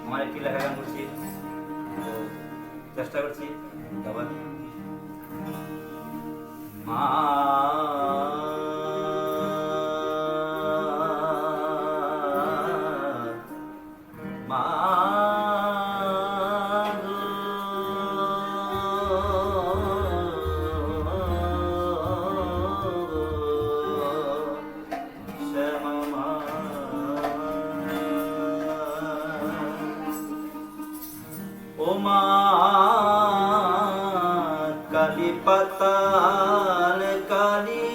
আমার একটি লেখা গান করছি, তো চেষ্টা করছি আবার মা মা ও মা কালী পাতাল কালী,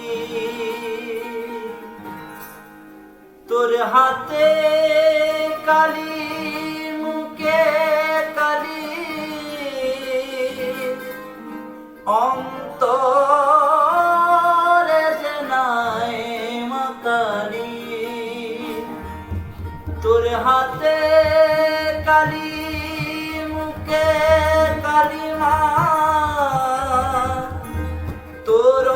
তোর হাতে কালী মুখে কালী, অন্তরে যে নাই মা কালী, তোর হাতে কালী মুখে কালী মা, তোর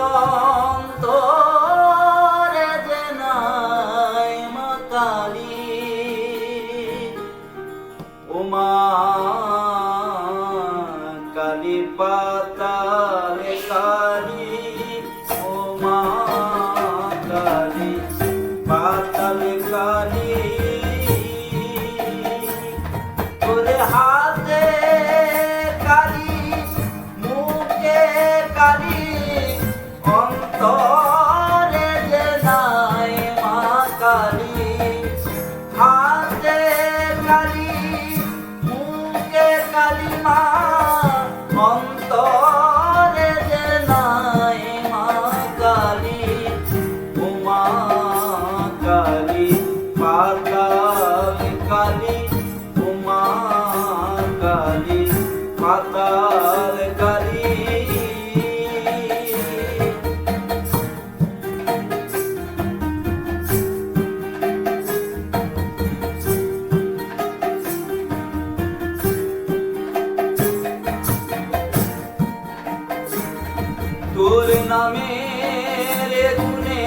অন্তরে যে নাই মা কালী। ও মা কালী পাতালে কালী, ও মা কালী পাতালে কালী, তোর হাতে কালী মুখে কালী, অন্তরে যে নাই মা কালী, হাতে কালী মুখে কালী মা, অন্তরে যে নাই মা কালী। ও মা কালী পাতাল কালী, ও মা কালী পাতাল কালী। তোর নামের গুণে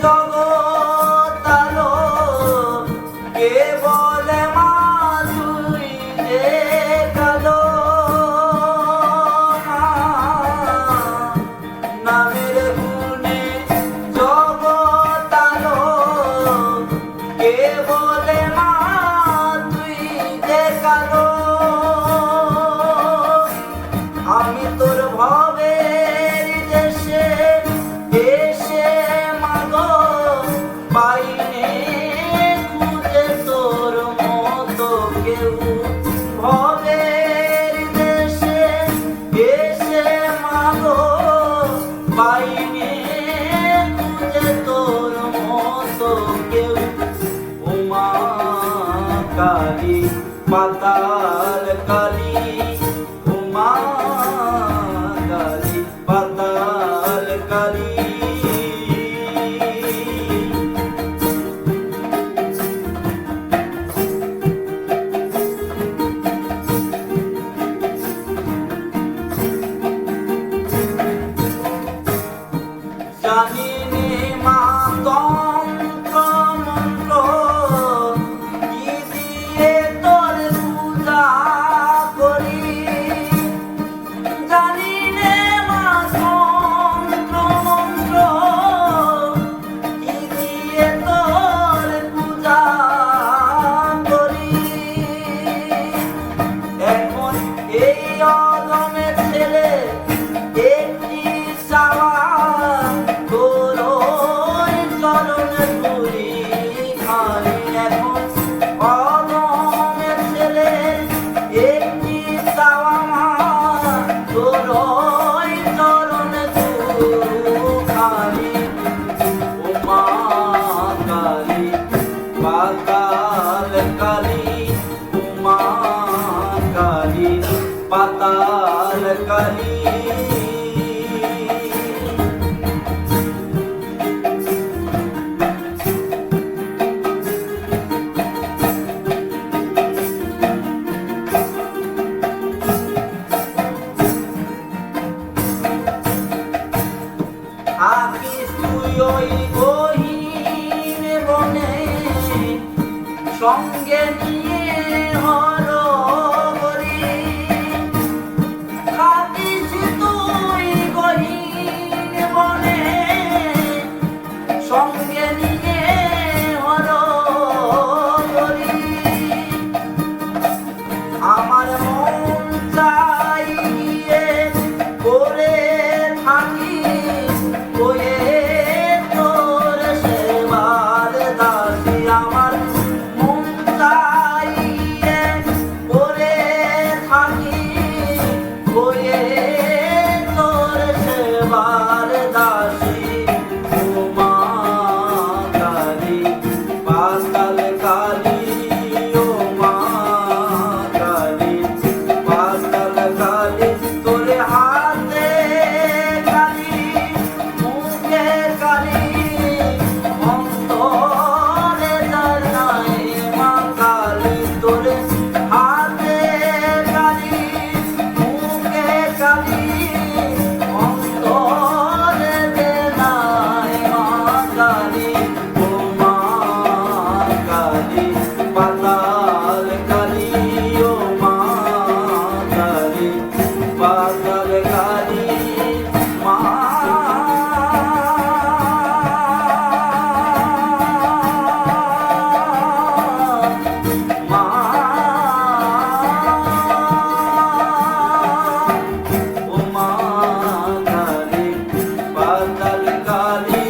জগৎ আলো, কে বলে মা তুই যে কালো, নামের গুণে জগৎ আলো, কে বলে মা তুই যে কালো। আমি তোর ভবের দেশে এসে মাগো, পাইনে খুঁজে তোর মতো কেউ, ভবের দেশে এসে মাগো, পাইনে খুঁজে তোর মতো কেউ। ও মা কালী পাতাল কালী, ও মা কালী পাতাল কালী। জানি নে মা তন্ত্র মন্ত্র, কি দিয়ে তোর পূজা করি, জানি নে মা তন্ত্র মন্ত্র, কি দিয়ে তোর পূজা করি। এখন এই অদমের ছেলে একটি চাওয়া, তোর ওই চরণে ধুলি খালি। এখন অদমের ছেলে একটি চাওয়া মা, তোর ওই চরণে ধুলি খালি। ও মা কালী পাতাল কালী, ও মা কালী পাতাল কালী। সঙ্গে নিয়ে হর করি থাকিস তুই গহীন বনে সঙ্গে নিয়ে হর করি আমার মন চাই গিয়ে করে থাকি বয়ে তোর সেবার দাসী আমার মন চাই গিয়ে করে থাকি বয়ে তোর সেবার দাসী ও মা কালী পাতাল কালী ও মা কালী পাতাল কালী তোরে হাতে কালী মুখে কালী অন্তরে জানাই মা কালী তোরে হাতে কালী মুখে কালী অন্তরে জানাই মা কালী ও মা কালী পাতাল কালী ও মা কালী পাতাল কালী মা মা ও মা কালী পাতাল কালী